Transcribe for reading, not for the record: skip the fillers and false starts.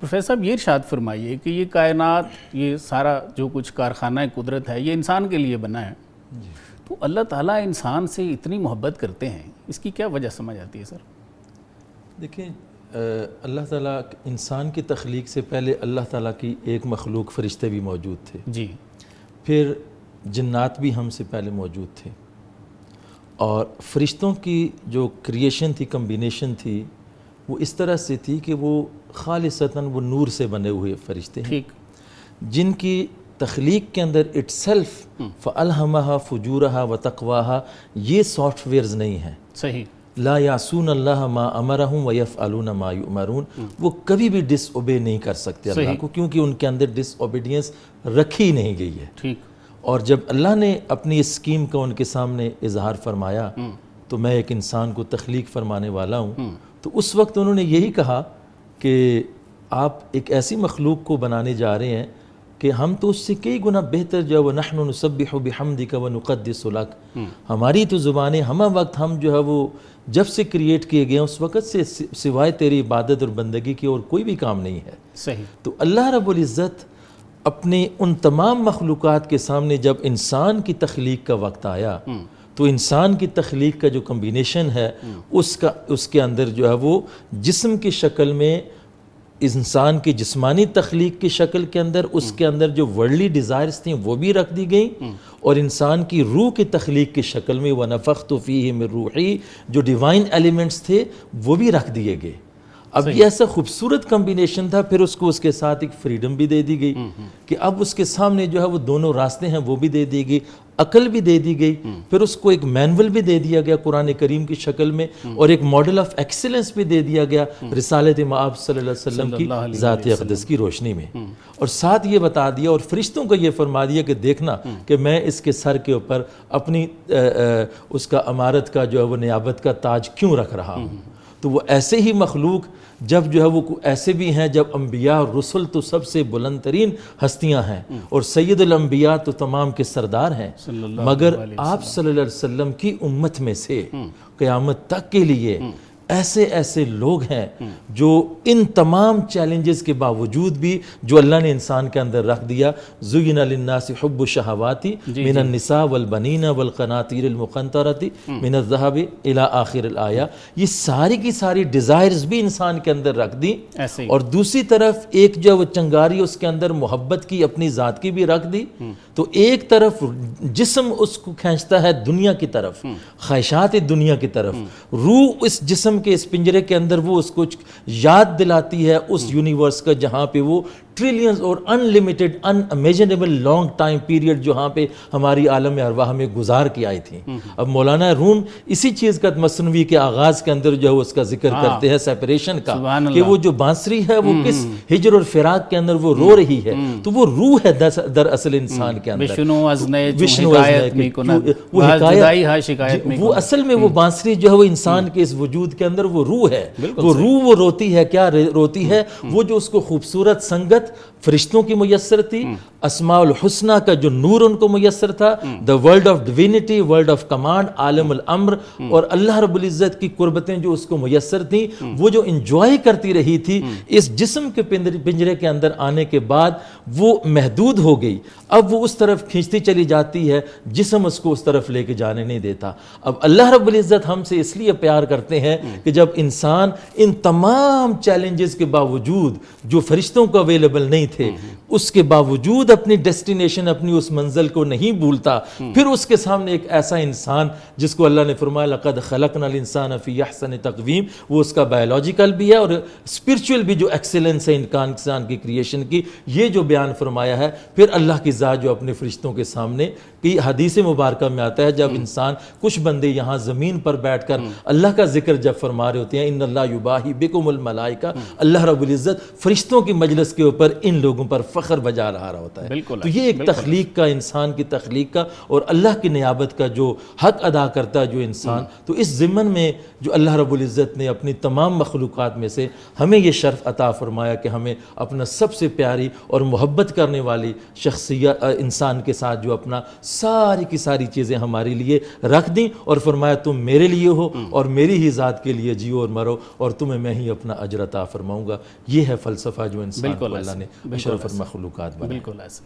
Professor صاحب یہ ارشاد فرمائیے کہ یہ کائنات، یہ سارا جو کچھ کارخانہ قدرت ہے، یہ انسان کے لیے بنا ہے، تو اللہ تعالیٰ انسان سے اتنی محبت کرتے ہیں، اس کی کیا وجہ سمجھ آتی ہے سر؟ دیکھیں، اللہ تعالیٰ انسان کی تخلیق سے پہلے اللہ تعالیٰ کی ایک مخلوق فرشتے بھی موجود تھے، جی، پھر جنات بھی ہم سے پہلے موجود تھے، اور فرشتوں کی جو کریشن تھی، کمبینیشن تھی، وہ اس طرح سے تھی کہ وہ خالصتاً وہ نور سے بنے ہوئے فرشتے ہیں، ٹھیک، جن کی تخلیق کے اندر اٹ سیلف فَأَلْهَمَهَا فُجُورَهَا وَتَقْوَاهَا یہ سافٹ ویئرز نہیں ہیں۔ صحیح، لا یعصون اللہ ما امرہم ویفعلون ما یؤمرون، وہ کبھی بھی ڈس اوبے نہیں کر سکتے اللہ کو، کیونکہ ان کے اندر ڈس اوبیڈینس رکھی نہیں گئی ہے۔ ٹھیک، اور جب اللہ نے اپنی اس اسکیم کا ان کے سامنے اظہار فرمایا تو میں ایک انسان کو تخلیق فرمانے والا ہوں، تو اس وقت انہوں نے یہی کہا کہ آپ ایک ایسی مخلوق کو بنانے جا رہے ہیں کہ ہم تو اس سے کئی گنا بہتر جو ہے وَنَحْنُ نُسَبِّحُ بِحَمْدِكَ وَنُقَدِّسُ لَكَ، ہماری تو زبانیں ہمہ وقت ہم جو ہے وہ جب سے کریٹ کیے گئے ہیں اس وقت سے سوائے تیری عبادت اور بندگی کی اور کوئی بھی کام نہیں ہے۔ صحیح، تو اللہ رب العزت اپنے ان تمام مخلوقات کے سامنے جب انسان کی تخلیق کا وقت آیا تو انسان کی تخلیق کا جو کمبینیشن ہے اس کے اندر جو ہے وہ جسم کی شکل میں، انسان کی جسمانی تخلیق کی شکل کے اندر اس کے اندر جو ورلڈلی ڈیزائرز تھیں وہ بھی رکھ دی گئیں، اور انسان کی روح کی تخلیق کی شکل میں وَنَفَخْتُ فِيهِ مِن رُوحِي جو ڈیوائن ایلیمنٹس تھے وہ بھی رکھ دیے گئے۔ اب یہ ایسا خوبصورت کمبینیشن تھا، پھر اس کو اس کے ساتھ ایک فریڈم بھی دے دی گئی کہ اب اس کے سامنے جو ہے وہ دونوں راستے ہیں وہ بھی دے دی گئی، عقل بھی دے دی گئی، پھر اس کو ایک مینول بھی دے دیا گیا قرآن کریم کی شکل میں، اور ایک ماڈل آف ایکسیلنس بھی دے دیا گیا رسالت مآب صلی اللہ علیہ وسلم کی ذات اقدس کی روشنی میں، اور ساتھ یہ بتا دیا اور فرشتوں کو یہ فرما دیا کہ دیکھنا کہ میں اس کے سر کے اوپر اپنی اس کا امارت کا جو ہے وہ نیابت کا تاج کیوں رکھ رہا ہوں۔ تو وہ ایسے ہی مخلوق جب جو ہے وہ ایسے بھی ہیں، جب انبیاء اور رسل تو سب سے بلند ترین ہستیاں ہیں اور سید الانبیاء تو تمام کے سردار ہیں، مگر آپ صلی اللہ علیہ وسلم کی امت میں سے قیامت تک کے لیے ایسے ایسے لوگ ہیں جو ان تمام چیلنجز کے باوجود بھی جو اللہ نے انسان کے اندر رکھ دیا، زُيِّنَ لِلنَّاسِ حُبُّ الشَّهَوَاتِ مِنَ النِّسَاءِ وَالْبَنِينَ وَالْقَنَاطِيرِ الْمُقَنطَرَةِ مِنَ الذَّهَبِ إِلَى آخِرِ الْآيَةِ، یہ ساری کی ساری ڈیزائرز بھی انسان کے اندر رکھ دی، اور دوسری طرف ایک جو وہ چنگاری اس کے اندر محبت کی اپنی ذات کی بھی رکھ دی، تو ایک طرف جسم اس کو کھینچتا ہے دنیا کی طرف، خواہشات دنیا کی طرف، روح اس جسم کے اس پنجرے کے اندر وہ اس کو یاد دلاتی ہے اس یونیورس کا جہاں پہ وہ ٹریلینز اور انلیمیٹڈ ان امیجنیبل لانگ ٹائم پیریڈ جہاں پہ ہماری عالم ارواح میں گزار کی آئی تھی۔ اب مولانا روم اسی چیز کا مثنوی کے آغاز کے اندر جو ہے اس کا ذکر کرتے ہیں سیپریشن کا، کہ وہ جو بانسری ہے وہ کس ہجر اور فراق کے اندر وہ رو رہی ہے، تو وہ روح ہے دراصل انسان کے اندر، وہ اصل میں وہ بانسری جو ہے وہ انسان کے اس وجود کے اندر وہ روح ہے، وہ روح وہ روتی ہے، کیا روتی ہے؟ وہ جو اس کو خوبصورت سنگت فرشتوں کی میسر تھی، اسماء الحسنہ کا جو نور ان کو میسر تھا، the world of divinity, world of command, عالم الامر، اور اللہ رب العزت کی قربتیں جو اس کو میسر تھیں، وہ جو انجوائے کرتی رہی تھی، اس جسم کے پنجرے کے اندر آنے کے بعد وہ محدود ہو گئی، اب وہ اس طرف کھینچتی چلی جاتی ہے، جسم اس کو اس طرف لے کے جانے نہیں دیتا۔ اب اللہ رب العزت ہم سے اس لیے پیار کرتے ہیں کہ جب انسان ان تمام چیلنجز کے باوجود جو فرشتوں کو اویلیبل نہیں تھے، اس کے باوجود اپنی ڈیسٹینیشن، اپنی اس منزل کو نہیں بھولتا، پھر اس کے سامنے ایک ایسا انسان جس کو اللہ نے فرمایا لَقَدْ خَلَقْنَا الْإِنسَانَ فِي أَحْسَنِ تَقْوِيمٍ، وہ اس کا بایولوجیکل بھی ہے اور اسپرچول بھی جو ایکسیلنس ہے انسان کی کریشن کی، یہ جو بیان فرمایا ہے۔ پھر اللہ کی ذات جو اپنے فرشتوں کے سامنے کی حدیث مبارکہ میں آتا ہے، جب انسان کچھ بندے یہاں زمین پر بیٹھ کر اللہ کا ذکر جب فرما رہے ہوتے ہیں، ان اللہ یباہی بکم الملائکہ، اللہ رب العزت فرشتوں کی مجلس کے اوپر ان لوگوں پر فخر بجا رہا ہوتا ہے۔ ہے. بالکل تو یہ ایک تخلیق کا، انسان کی تخلیق کا اور اللہ کی نیابت کا جو حق ادا کرتا ہے جو انسان، تو اس ضمن میں جو اللہ رب العزت نے اپنی تمام مخلوقات میں سے ہمیں یہ شرف عطا فرمایا کہ ہمیں اپنا سب سے پیاری اور محبت کرنے والی شخصیت انسان کے ساتھ جو اپنا ساری کی ساری چیزیں ہمارے لیے رکھ دیں اور فرمایا تم میرے لیے ہو اور میری ہی ذات کے لیے جیو اور مرو اور تمہیں میں ہی اپنا اجر عطا فرماؤں گا. یہ ہے فلسفہ جو انسان کو اللہ نے اشرف المخلوقات بنایا. بالکل ایسے